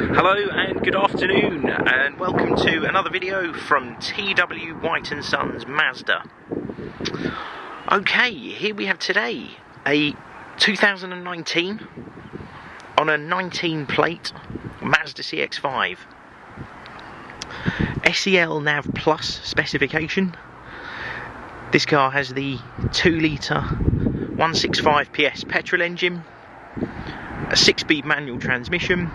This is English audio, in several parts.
Hello and good afternoon, and welcome to another video from TW White & Sons Mazda. Okay, here we have today a 2019 on a 19 plate Mazda CX5 SE-L Nav Plus specification. This car has the 2 litre 165 PS petrol engine, a 6-speed manual transmission,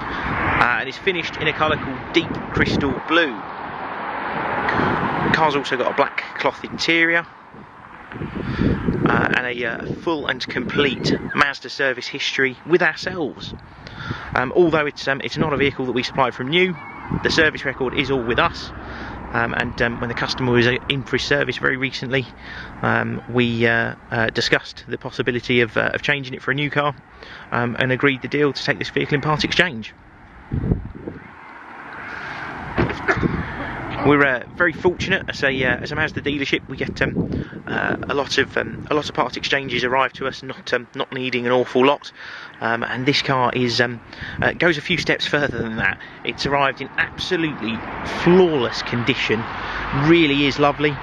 and is finished in a colour called Deep Crystal Blue. The car's also got a black cloth interior and a full and complete Mazda service history with ourselves. Although it's not a vehicle that we supplied from new, the service record is all with us. And when the customer was in for his service very recently, we discussed the possibility of changing it for a new car, and agreed the deal to take this vehicle in part exchange. We're very fortunate as a Mazda dealership. We get a lot of part exchanges arrive to us, not needing an awful lot, and this car goes a few steps further than that. It's arrived in absolutely flawless condition. Really is lovely.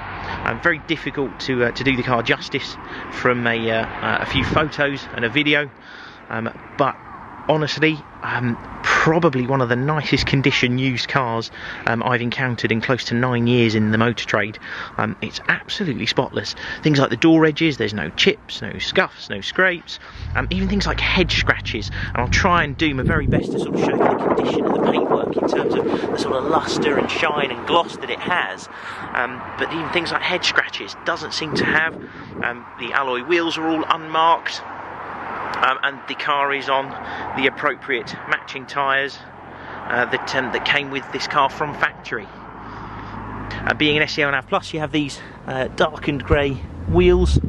Very difficult to do the car justice from a few photos and a video, but honestly, probably one of the nicest condition used cars I've encountered in close to 9 years in the motor trade. It's absolutely spotless. Things like the door edges, there's no chips, no scuffs, no scrapes, even things like head scratches. And I'll try and do my very best to sort of show you the condition of the paintwork in terms of the sort of luster and shine and gloss that it has. But even things like head scratches doesn't seem to have. The alloy wheels are all unmarked. And the car is on the appropriate matching tyres that came with this car from factory. Being an SE-L Nav Plus, you have these darkened grey wheels,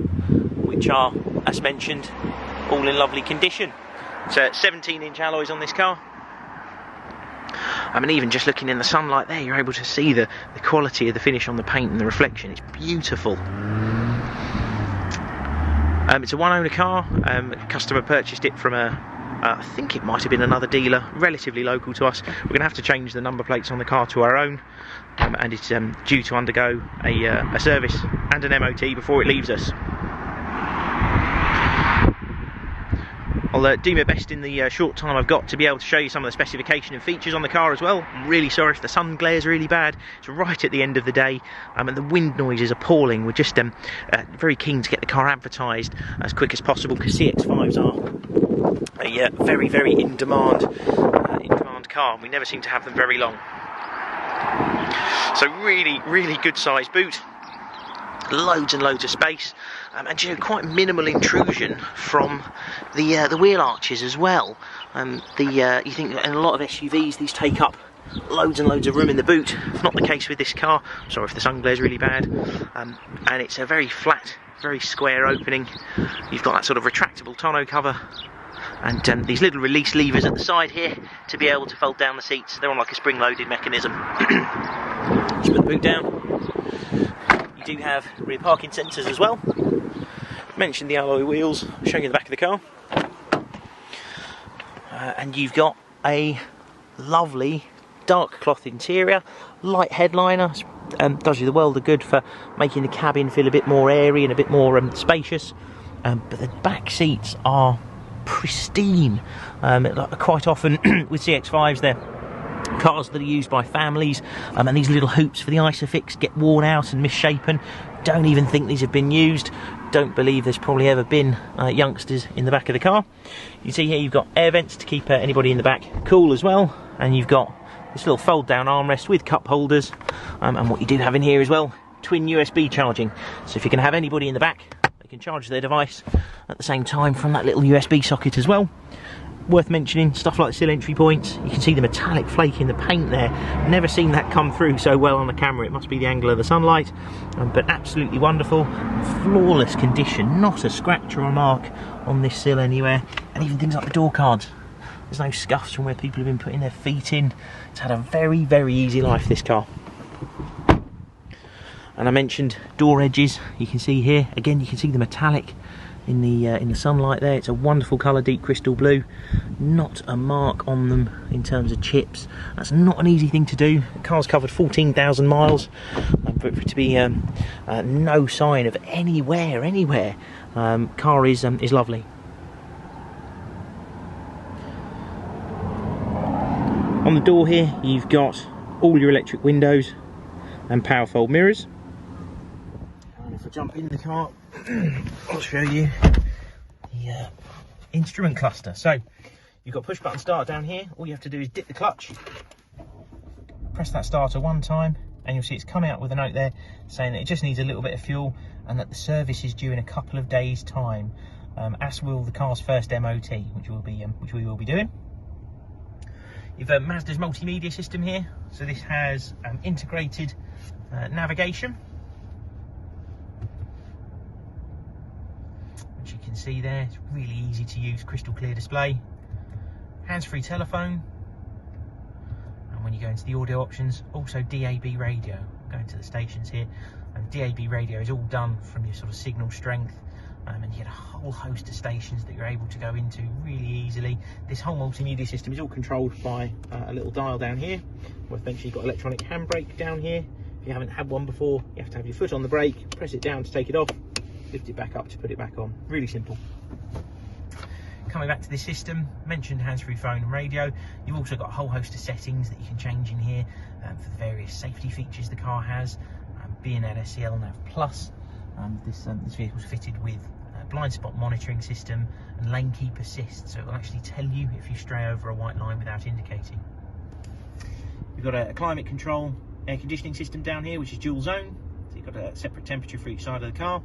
which are, as mentioned, all in lovely condition. So 17-inch alloys on this car. And even just looking in the sunlight there, you're able to see the quality of the finish on the paint and the reflection. It's beautiful. It's a one-owner car. Customer purchased it from I think it might have been another dealer, relatively local to us. We're going to have to change the number plates on the car to our own, and it's due to undergo a service and an MOT before it leaves us. I'll do my best in the short time I've got to be able to show you some of the specification and features on the car as well. I'm really sorry if the sun glares really bad. It's right at the end of the day, and the wind noise is appalling. We're just very keen to get the car advertised as quick as possible, because CX5s are a very, very in-demand car. We never seem to have them very long. So really, really good sized boot. Loads and loads of space, and you know, quite minimal intrusion from the wheel arches as well. You think in a lot of SUVs these take up loads and loads of room in the boot. It's not the case with this car. Sorry if the sun glares really bad. And it's a very flat, very square opening. You've got that sort of retractable tonneau cover, and these little release levers at the side here to be able to fold down the seats. They're on like a spring-loaded mechanism. Just put the boot down. You do have rear parking sensors as well. Mentioned the alloy wheels. I'll show you the back of the car. And you've got a lovely dark cloth interior, light headliner. Does you the world of good for making the cabin feel a bit more airy and a bit more spacious. But the back seats are pristine. Quite often with CX5s, they're cars that are used by families, and these little hoops for the Isofix get worn out and misshapen. Don't even think these have been used. Don't believe there's probably ever been youngsters in the back of the car. You see here you've got air vents to keep anybody in the back cool as well, and you've got this little fold down armrest with cup holders, and what you do have in here as well, twin USB charging. So if you can have anybody in the back, they can charge their device at the same time from that little USB socket as well. Worth mentioning, stuff like the sill entry points. You can see the metallic flake in the paint there. Never seen that come through so well on the camera. It must be the angle of the sunlight, but absolutely wonderful. Flawless condition, not a scratch or a mark on this sill anywhere. And even things like the door cards. There's no scuffs from where people have been putting their feet in. It's had a very, very easy life, this car. And I mentioned door edges. You can see here, again, you can see the metallic in the sunlight there. It's a wonderful colour, deep crystal blue. Not a mark on them in terms of chips. That's not an easy thing to do. The car's covered 14,000 miles, and for it to be no sign of any wear anywhere. Car is lovely. On the door here, you've got all your electric windows and power fold mirrors. And if I jump in the car, I'll show you the instrument cluster. So you've got push button start down here. All you have to do is dip the clutch, press that starter one time, and you'll see it's come out with a note there saying that it just needs a little bit of fuel and that the service is due in a couple of days' time, as will the car's first MOT, which we will be doing. You've Mazda's multimedia system here, so this has integrated navigation, which you can see there. It's really easy to use, crystal clear display, hands-free telephone, and when you go into the audio options, also DAB radio. Going to the stations here, and DAB radio is all done from your sort of signal strength. And you get a whole host of stations that you're able to go into really easily. This whole multimedia system is all controlled by a little dial down here. We've eventually got electronic handbrake down here. If you haven't had one before, you have to have your foot on the brake, press it down to take it off, lift it back up to put it back on. Really simple. Coming back to this system, mentioned hands-free phone and radio. You've also got a whole host of settings that you can change in here for the various safety features the car has. Being at SE-L Nav Plus, this vehicle is fitted with blind spot monitoring system and lane keep assist, so it will actually tell you if you stray over a white line without indicating. You've got a climate control air conditioning system down here, which is dual zone, so you've got a separate temperature for each side of the car,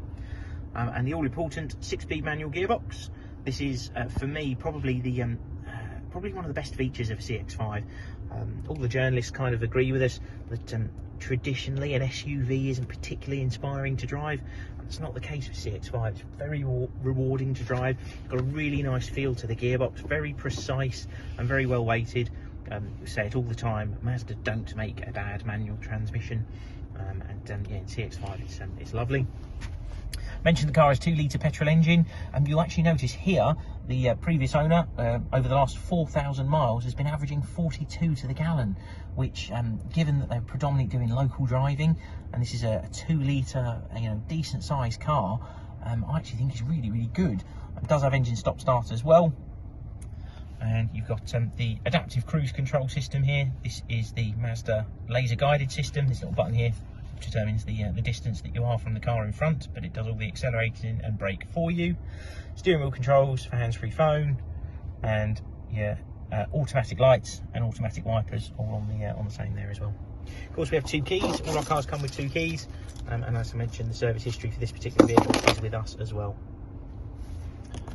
and the all important 6-speed manual gearbox. This is for me probably one of the best features of a CX5. All the journalists kind of agree with us that traditionally an SUV isn't particularly inspiring to drive. It's not the case with CX5. It's very rewarding to drive. It's got a really nice feel to the gearbox, very precise and very well weighted. We say it all the time, Mazda don't make a bad manual transmission, and yeah, in CX5 it's lovely. Mentioned the car has 2-litre petrol engine, and you'll actually notice here the previous owner over the last 4,000 miles has been averaging 42 to the gallon, which given that they're predominantly doing local driving, and this is a 2-litre decent sized car, I actually think is really good. It does have engine stop start as well, and you've got the adaptive cruise control system here. This is the Mazda laser guided system. This little button here determines the distance that you are from the car in front, but it does all the accelerating and brake for you. Steering wheel controls for hands-free phone, and yeah, automatic lights and automatic wipers all on the same there as well. Of course, we have 2 keys. All our cars come with 2 keys, and as I mentioned, the service history for this particular vehicle is with us as well.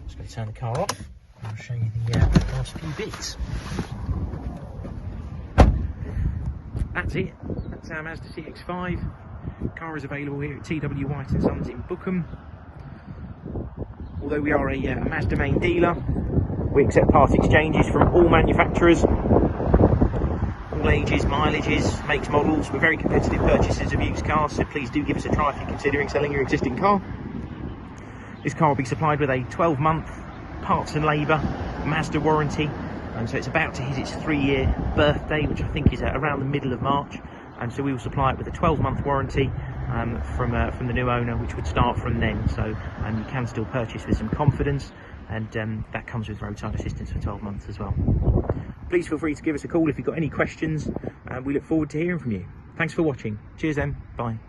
Just going to turn the car off, and I'll show you the last few bits. That's it. That's our Mazda CX5. Car is available here at TW White & Sons in Bookham. Although we are a Mazda main dealer, we accept part exchanges from all manufacturers, all ages, mileages, makes, models. We're very competitive purchasers of used cars, so please do give us a try if you're considering selling your existing car. This car will be supplied with a 12-month parts and labour Mazda warranty. So it's about to hit its 3-year birthday, which I think is around the middle of March, and so we will supply it with a 12-month warranty from the new owner, which would start from then. So you can still purchase with some confidence, and that comes with roadside assistance for 12 months as well. Please feel free to give us a call if you've got any questions, and we look forward to hearing from you. Thanks for watching. Cheers then. Bye.